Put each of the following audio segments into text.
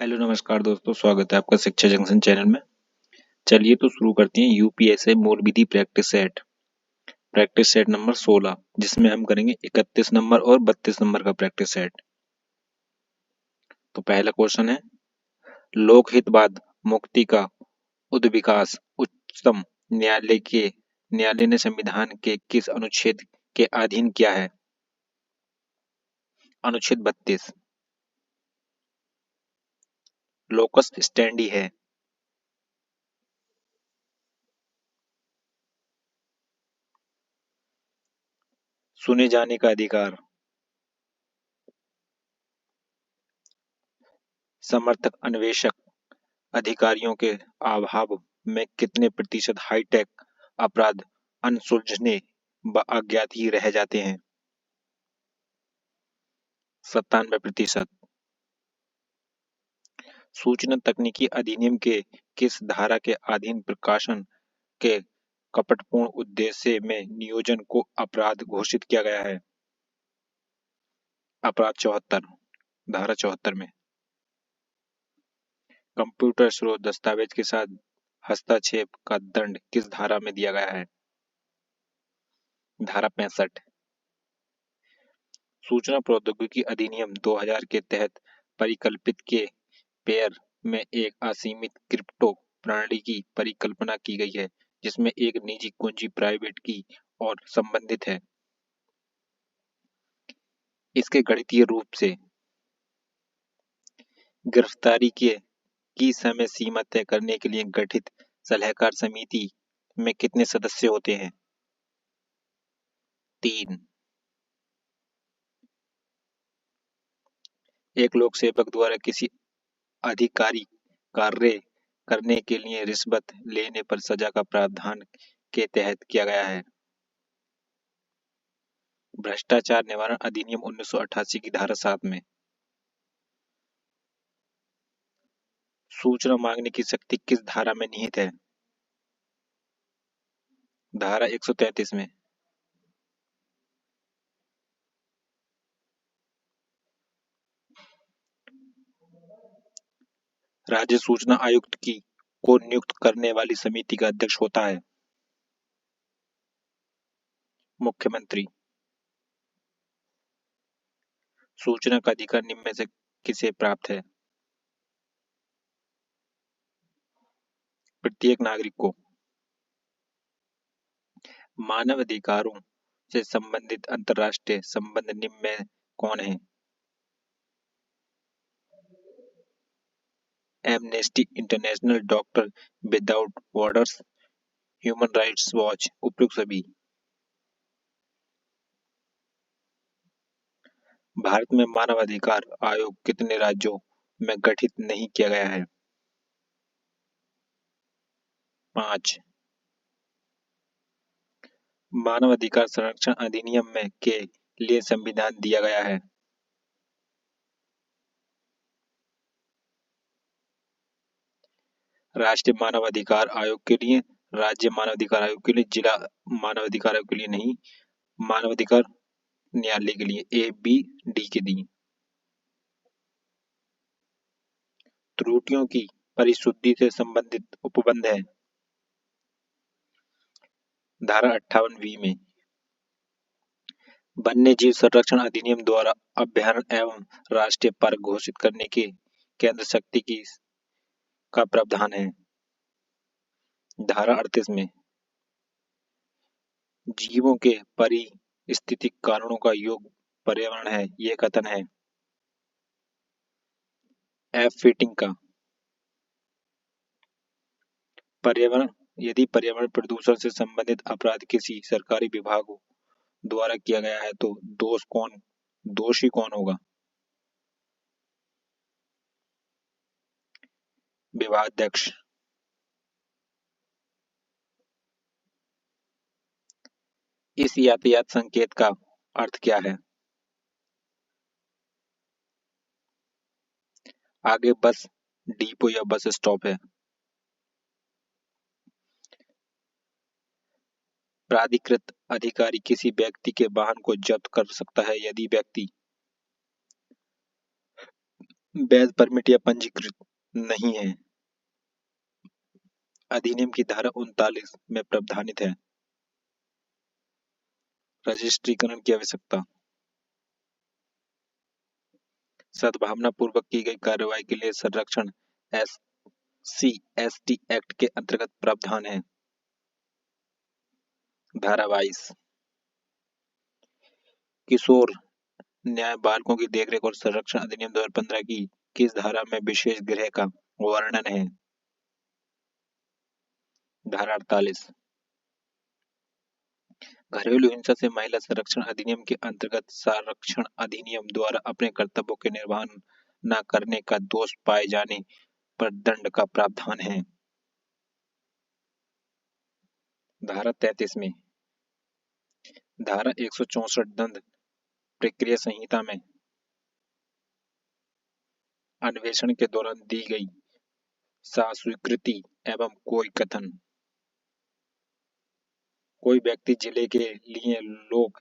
Hello नमस्कार दोस्तों, स्वागत है आपका शिक्षा जंक्शन चैनल में। चलिए तो शुरू करते हैं यूपीएससी मूल विधि प्रैक्टिस सेट नंबर 16, जिसमें हम करेंगे 31 नंबर और 32 नंबर का प्रैक्टिस सेट। तो पहला क्वेश्चन है, लोकहितवाद मुक्ति का उद्विकास उच्चतम न्यायालय ने संविधान के किस अनुच्छेद के अधीन किया है? अनुच्छेद 32। लोकस स्टैंडी है। सुने जाने का अधिकार। समर्थक अन्वेषक अधिकारियों के अभाव में कितने प्रतिशत हाईटेक अपराध अनसुलझे व अज्ञात ही रह जाते हैं? 97%। सूचना तकनीकी अधिनियम के किस धारा के अधीन प्रकाशन के कपटपूर्ण उद्देश्य में नियोजन को अपराध घोषित किया गया है? अपराध 74, धारा 74 में। कंप्यूटर स्रोत दस्तावेज के साथ हस्तक्षेप का दंड किस धारा में दिया गया है? धारा 65। सूचना प्रौद्योगिकी अधिनियम 2000 के तहत परिकल्पित के पेयर में एक असीमित क्रिप्टो प्रणाली की परिकल्पना की गई है, जिसमें एक निजी कुंजी प्राइवेट की और संबंधित है। इसके गणितीय रूप से गिरफ्तारी की समय सीमा तय करने के लिए गठित सलाहकार समिति में कितने सदस्य होते हैं? 3। एक लोक सेवक द्वारा किसी अधिकारी कार्य करने के लिए रिश्वत लेने पर सजा का प्रावधान के तहत किया गया है? भ्रष्टाचार निवारण अधिनियम 1988 की धारा 7 में। सूचना मांगने की शक्ति किस धारा में निहित है? धारा 133 में। राज्य सूचना आयुक्त को नियुक्त करने वाली समिति का अध्यक्ष होता है? मुख्यमंत्री। सूचना का अधिकार निम्न में से किसे प्राप्त है? प्रत्येक नागरिक को। मानव अधिकारों से संबंधित अंतर्राष्ट्रीय संबंध निम्न में कौन है? Amnesty international, doctor without borders, human rights watch, उपयुक्त सभी। भारत में मानवाधिकार आयोग कितने राज्यों में गठित नहीं किया गया है? 5। मानवाधिकार संरक्षण अधिनियम में के लिए संविधान दिया गया है? राष्ट्रीय मानवाधिकार आयोग के लिए, राज्य मानवाधिकार आयोग के लिए, जिला मानवाधिकार आयोग के लिए नहीं, मानवाधिकार न्यायालय के लिए। ए बी डी के दिए। त्रुटियों की परिशुद्धि से संबंधित उपबंध है? धारा 58 में। वन्य जीव संरक्षण अधिनियम द्वारा अभयारण्य एवं राष्ट्रीय पार्क घोषित करने के केंद्र शक्ति की का प्रावधान है? धारा 38 में। जीवों के पारिस्थितिक कारणों का योग पर्यावरण है, ये कथन है एफ फिटिंग का। पर्यावरण यदि पर्यावरण प्रदूषण से संबंधित अपराध किसी सरकारी विभाग द्वारा किया गया है तो दोषी कौन होगा? विभागाध्यक्ष। इस यातायात संकेत का अर्थ क्या है? आगे बस डिपो या बस स्टॉप है। प्राधिकृत अधिकारी किसी व्यक्ति के वाहन को जब्त कर सकता है यदि व्यक्ति वैध परमिट या पंजीकृत नहीं है। अधिनियम की धारा 39 में प्रावधानित है। रजिस्ट्रीकरण की आवश्यकता। सद्भावना पूर्वक की गई कार्रवाई के लिए संरक्षण SC/ST एक्ट के अंतर्गत प्रावधान है। धारा 22 किशोर न्याय बालकों की देखरेख और संरक्षण अधिनियम 2015 की किस धारा में विशेष गृह का वर्णन है? धारा 48 घरेलू हिंसा से महिला संरक्षण अधिनियम के अंतर्गत संरक्षण अधिनियम द्वारा अपने कर्तव्यों के निर्वहन न करने का दोष पाए जाने पर दंड का प्रावधान है। धारा 33 में धारा 164 दंड प्रक्रिया संहिता में अन्वेषण के दौरान दी गई स्वीकृति एवं कोई कथन। कोई व्यक्ति जिले के लिए लोक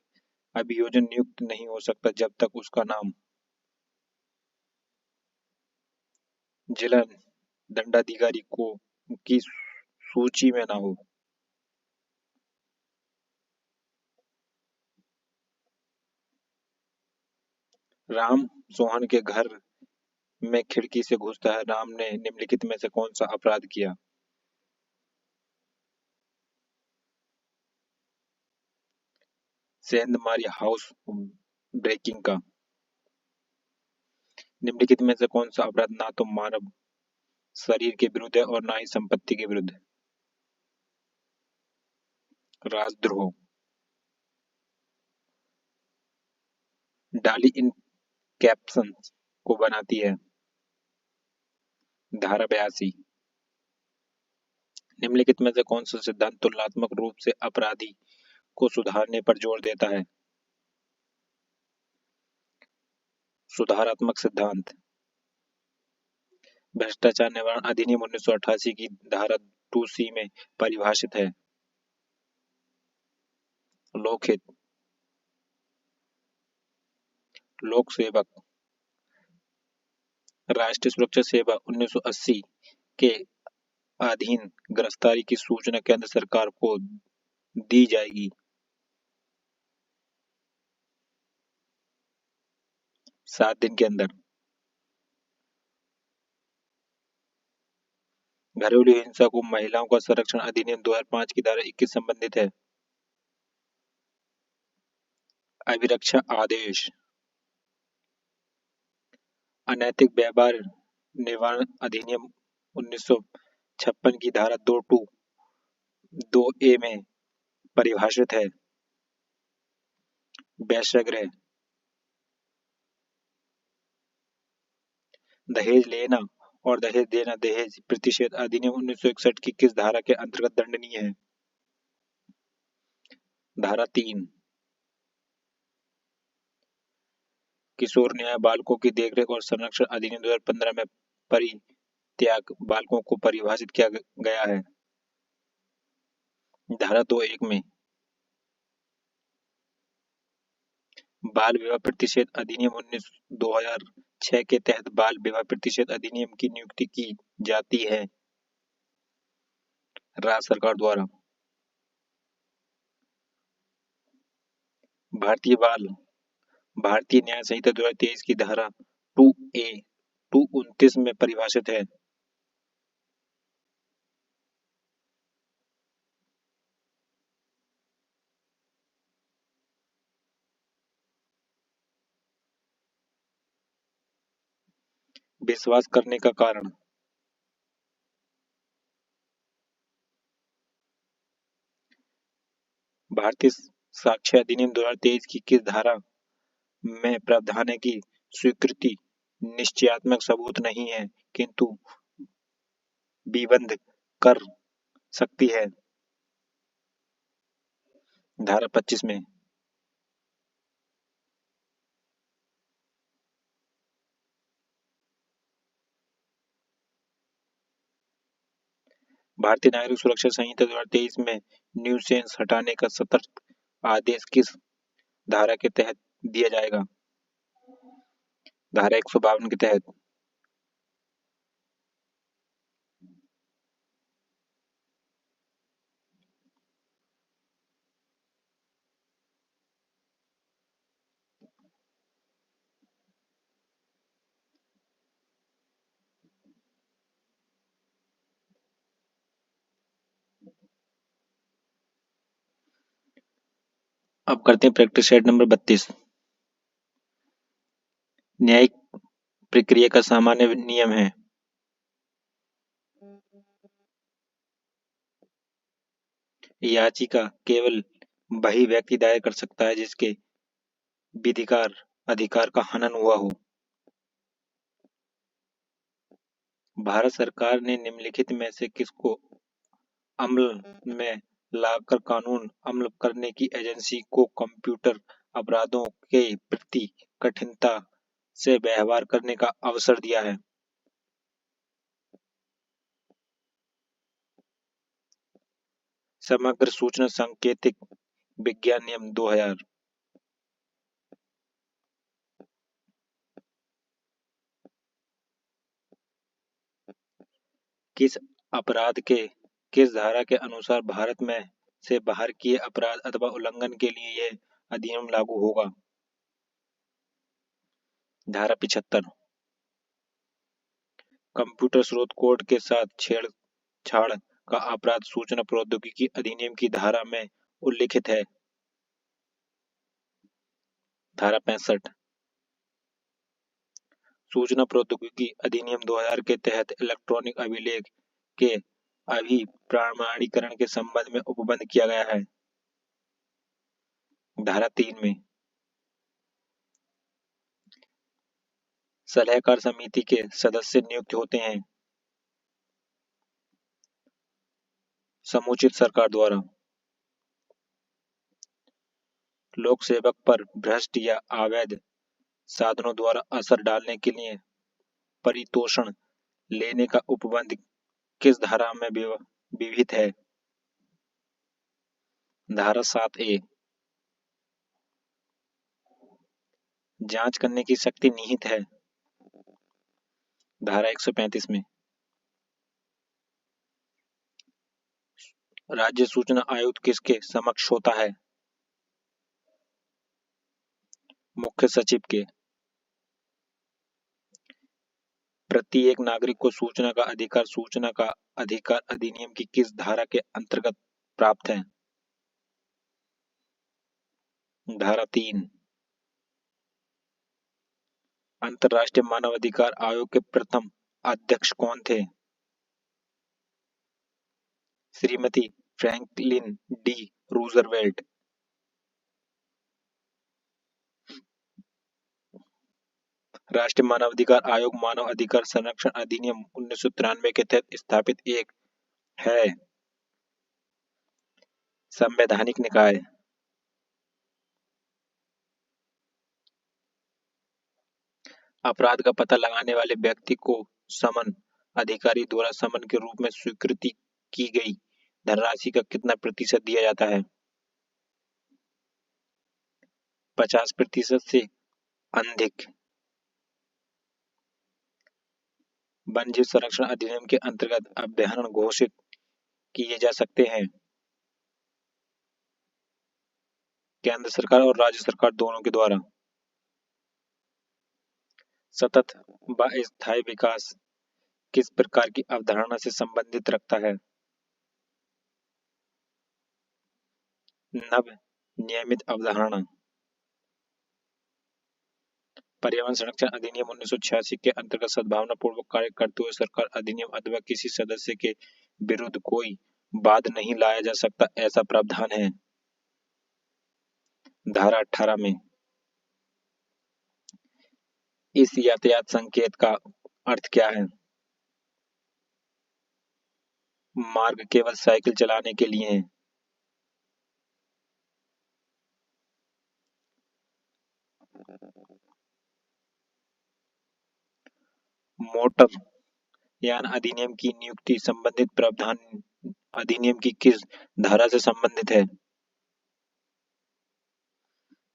अभियोजन नियुक्त नहीं हो सकता जब तक उसका नाम जिला दंडाधिकारी को की सूची में न हो। राम सोहन के घर में खिड़की से घुसता है। राम ने निम्नलिखित में से कौन सा अपराध किया? सेंधमारी हाउस ब्रेकिंग का। निम्नलिखित में से कौन सा अपराध ना तो मानव शरीर के विरुद्ध है और ना ही संपत्ति के विरुद्ध? राजद्रोह। डाली इन कैप्शन को बनाती है। धारा 82 निम्नलिखित में से कौन सा सिद्धांत तुलनात्मक रूप से अपराधी को सुधारने पर जोर देता है? सुधारात्मक सिद्धांत। भ्रष्टाचार निवारण अधिनियम 1988 की धारा 2C में परिभाषित है। लोकहित। लोक सेवक। राष्ट्रीय सुरक्षा सेवा 1980 के अधीन गिरफ्तारी की सूचना केंद्र सरकार को दी जाएगी। 7 दिन के अंदर। घरेलू हिंसा को महिलाओं का संरक्षण अधिनियम 2005 की धारा 21 संबंधित है। अभिरक्षा आदेश। अनैतिक व्यवहार निवारण अधिनियम 1956 की धारा 2A में परिभाषित है। वेश्यागृह। दहेज लेना और दहेज देना दहेज प्रतिषेध अधिनियम 1961 की किस धारा के अंतर्गत दंडनीय है? धारा 3 किशोर न्याय बालकों की देखरेख और संरक्षण अधिनियम 2015 में परित्याग बालकों को परिभाषित किया गया है। धारा 2(1) में बाल विवाह प्रतिषेध अधिनियम 2006 के तहत बाल विवाह प्रतिषेध अधिनियम की नियुक्ति की जाती है राज्य सरकार द्वारा। भारतीय न्याय संहिता 2023 की धारा 2A 229 में परिभाषित है। विश्वास करने का कारण। भारतीय साक्ष्य अधिनियम 2023 की किस धारा में प्रावधान है कि स्वीकृति निश्चयात्मक सबूत नहीं है किंतु विबंध कर सकती है? धारा 25 में। भारतीय नागरिक सुरक्षा संहिता 2023 में न्यूसेंस हटाने का सतर्क आदेश किस धारा के तहत दिया जाएगा? धारा 152 के तहत। अब करते हैं प्रैक्टिस सेट नंबर 32। न्यायिक प्रक्रिया का सामान्य नियम है। याचिका केवल वही व्यक्ति दायर कर सकता है जिसके विधिकार अधिकार का हनन हुआ हो। भारत सरकार ने निम्नलिखित में से किसको अमल में लाकर कानून अमल करने की एजेंसी को कंप्यूटर अपराधों के प्रति कठिनता से व्यवहार करने का अवसर दिया है? समग्र सूचना सांकेतिक विज्ञान नियम 2000। किस अपराध के किस धारा के अनुसार भारत में से बाहर किए अपराध अथवा उल्लंघन के लिए यह अधिनियम लागू होगा? धारा 75। कंप्यूटर स्रोत कोड के साथ छेड़छाड़ का अपराध सूचना प्रौद्योगिकी अधिनियम की धारा में उल्लिखित है। धारा 65। सूचना प्रौद्योगिकी अधिनियम 2000 के तहत इलेक्ट्रॉनिक अभिलेख के अभिप्रमाणीकरण के संबंध में उपबंध किया गया है। धारा 3 में सलाहकार समिति के सदस्य नियुक्त होते हैं समुचित सरकार द्वारा। लोक सेवक पर भ्रष्ट या अवैध साधनों द्वारा असर डालने के लिए परितोषण लेने का उपबंध किस धारा में विहित है? धारा 7A। जांच करने की शक्ति निहित है। धारा 135 में राज्य सूचना आयुक्त किसके समक्ष होता है? मुख्य सचिव के। प्रत्येक नागरिक को सूचना का अधिकार अधिनियम की किस धारा के अंतर्गत प्राप्त है? धारा 3। अंतर्राष्ट्रीय मानवाधिकार आयोग के प्रथम अध्यक्ष कौन थे? Shrimati Franklin D Roosevelt. राष्ट्रीय मानवाधिकार आयोग मानव अधिकार संरक्षण अधिनियम 1993 के तहत स्थापित एक है संवैधानिक निकाय। अपराध का पता लगाने वाले व्यक्ति को समन अधिकारी द्वारा समन के रूप में स्वीकृति की गई धनराशि का कितना प्रतिशत दिया जाता है? 50% से अधिक। वन्यजीव संरक्षण अधिनियम के अंतर्गत अभयारण्य घोषित किए जा सकते हैं केंद्र सरकार और राज्य सरकार दोनों के द्वारा। सतत व स्थायी विकास किस प्रकार की अवधारणा से संबंधित रखता है? नव नियमित अवधारणा। पर्यावरण संरक्षण अधिनियम 1986 के अंतर्गत सद्भावना पूर्वक कार्य करते हुए सरकार अधिनियम अथवा किसी सदस्य के विरुद्ध कोई वाद नहीं लाया जा सकता, ऐसा प्रावधान है। धारा 18 में इस यातायात संकेत का अर्थ क्या है? मार्ग केवल साइकिल चलाने के लिए है। मोटर यान अधिनियम की नियुक्ति संबंधित प्रावधान अधिनियम की किस धारा से संबंधित है?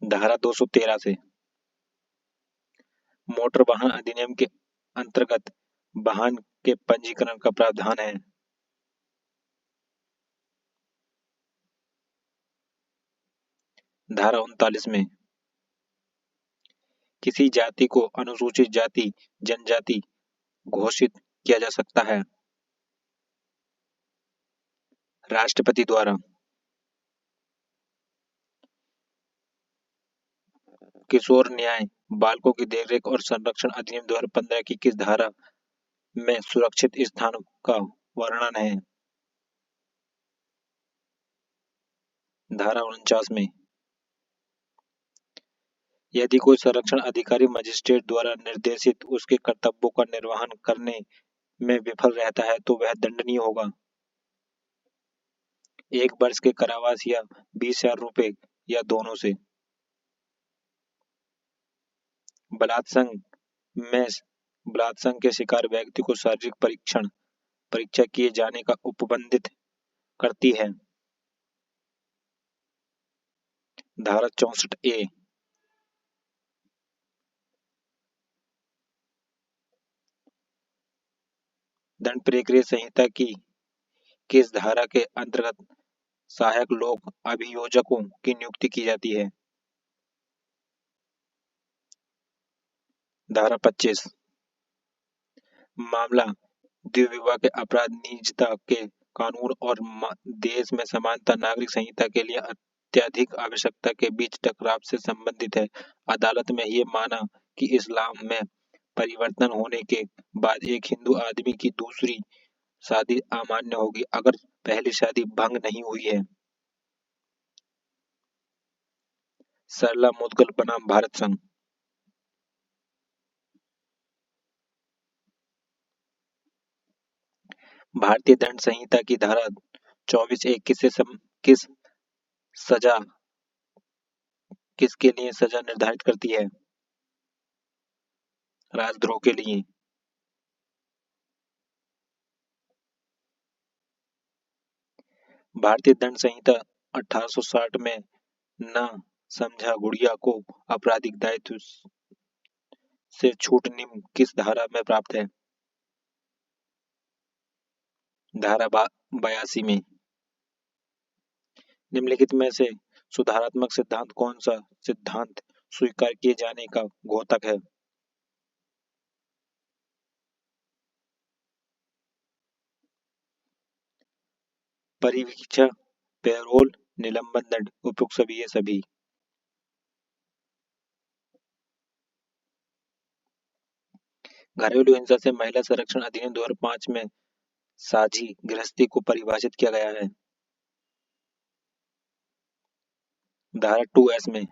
धारा 213 से। मोटर वाहन अधिनियम के अंतर्गत वाहन के पंजीकरण का प्रावधान है। धारा 39 में किसी जाति को अनुसूचित जाति जनजाति घोषित किया जा सकता है राष्ट्रपति द्वारा। किशोर न्याय, बालकों की देखरेख और संरक्षण अधिनियम 2015 की किस धारा में सुरक्षित स्थान का वर्णन है? धारा 49 में। यदि कोई संरक्षण अधिकारी मजिस्ट्रेट द्वारा निर्देशित उसके कर्तव्यों का निर्वहन करने में विफल रहता है तो वह दंडनीय होगा। 1 वर्ष के कारावास या 20,000 रुपए या दोनों से। बलात्संग के शिकार व्यक्ति को शारीरिक परीक्षा किए जाने का उपबंधित करती है। धारा 64A। दंड प्रक्रिया संहिता की किस धारा के अंतर्गत सहायक लोक अभियोजकों की नियुक्ति की जाती है? धारा 25। मामला द्विविवाह के अपराध निजता के कानून और देश में समानता नागरिक संहिता के लिए अत्यधिक आवश्यकता के बीच टकराव से संबंधित है। अदालत में ये माना कि इस्लाम में परिवर्तन होने के बाद एक हिंदू आदमी की दूसरी शादी अमान्य होगी अगर पहली शादी भंग नहीं हुई है। सरला मुद्गल बनाम भारत संघ। भारतीय दंड संहिता की धारा 24A किस सजा किसके लिए सजा निर्धारित करती है? राजद्रोह के लिए। भारतीय दंड संहिता 1860 में न समझा गुड़िया को आपराधिक दायित्व से छूट निम्न किस धारा में प्राप्त है? धारा 82 में। निम्नलिखित में से सुधारात्मक सिद्धांत कौन सा सिद्धांत स्वीकार किए जाने का घोतक है? परिवीक्षा, पैरोल, निलंबन दंड, उपयुक्त सभी ये सभी। घरेलू हिंसा से महिला संरक्षण अधिनियम 2005 में साझी गृहस्थी को परिभाषित किया गया है। धारा 2S में।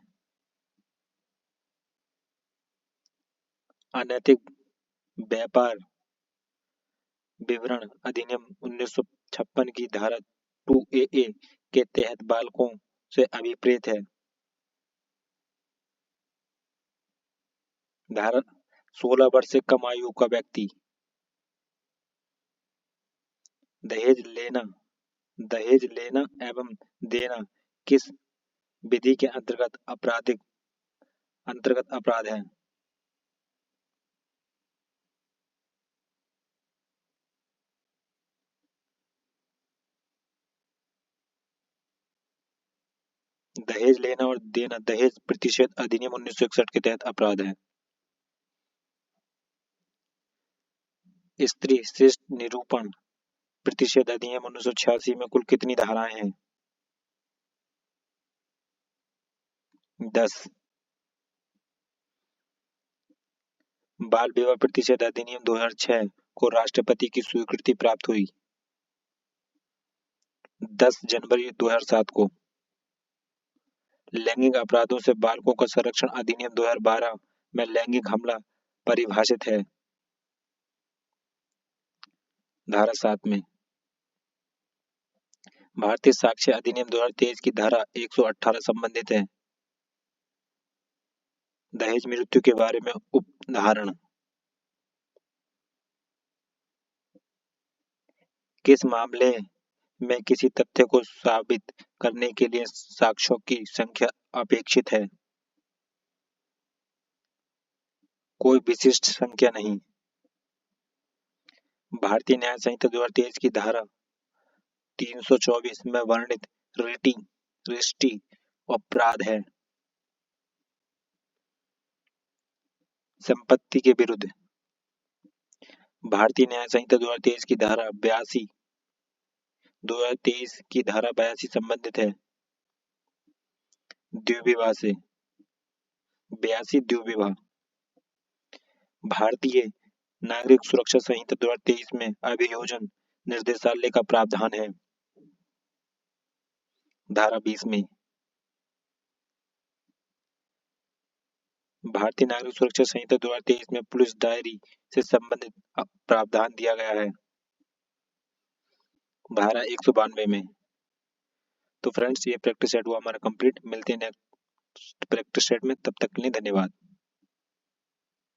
अनैतिक व्यापार विवरण अधिनियम 1956 की धारा 2AA के तहत बालकों से अभिप्रेत है। धारा 16 वर्ष से कम आयु का व्यक्ति। दहेज लेना एवं देना किस विधि के अंतर्गत अपराध है? दहेज लेना और देना दहेज प्रतिषेध अधिनियम 1961 के तहत अपराध है। स्त्री शिष्ट निरूपण प्रतिषेध अधिनियम 1986 में कुल कितनी धाराएं हैं? 10। बाल विवाह प्रतिषेध अधिनियम 2006 को राष्ट्रपति की स्वीकृति प्राप्त हुई 10 जनवरी 2007 को। लैंगिक अपराधों से बालकों का संरक्षण अधिनियम 2012 में लैंगिक हमला परिभाषित है। धारा 7 में। भारतीय साक्ष्य अधिनियम 2023 की धारा 118 संबंधित है। दहेज मृत्यु के बारे में उदाहरण। किस मामले में किसी तथ्य को साबित करने के लिए साक्ष्यों की संख्या अपेक्षित है? कोई विशिष्ट संख्या नहीं। भारतीय न्याय संहिता 2023 की धारा 324 में वर्णित रिष्टी अपराध है। संपत्ति के विरुद्ध। भारतीय न्याय संहिता 2023 की धारा 82 संबंधित है। द्विविवाह से। 82 द्विविवाह। भारतीय नागरिक सुरक्षा संहिता 2023 में अभियोजन निर्देशालय का प्रावधान है। धारा 20 में भारतीय नागरिक सुरक्षा संहिता 2023 में पुलिस डायरी से संबंधित प्रावधान दिया गया है। धारा 192 में। तो फ्रेंड्स, ये प्रैक्टिस सेट हुआ हमारा कंप्लीट। मिलते हैं नेक्स्ट प्रैक्टिस सेट में, तब तक के लिए धन्यवाद।